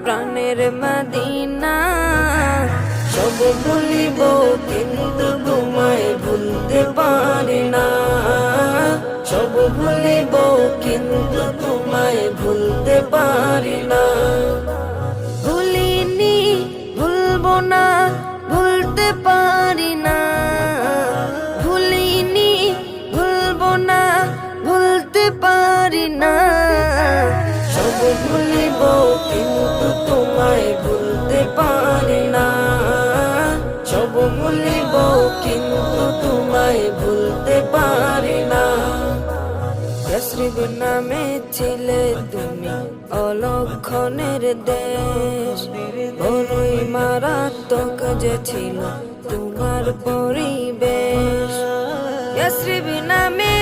প্রাণের মদিনা। সব ভুলিব কিন্তু তোমায় ভুলতে পারি না। সব ভুলিব কিন্তু তোমায় ভুলতে পারি না। ভুলিনি ভুলবো না, ভুলতে পারি না। ভুলিনি ভুলবো না, ভুলতে পারি না। সব ভুলিব কিন্তু তোমায় ভুলতে পারি না। সব ভুলিব কিন্তু তোমায় ভুলতে পারি না। ইয়াসরিব নামে ছিলে তুমি অলক্ষণের দেশ, বড়ই মারাত্মক যে ছিল তোমার পরিবেশ। ইয়াসরিব নামে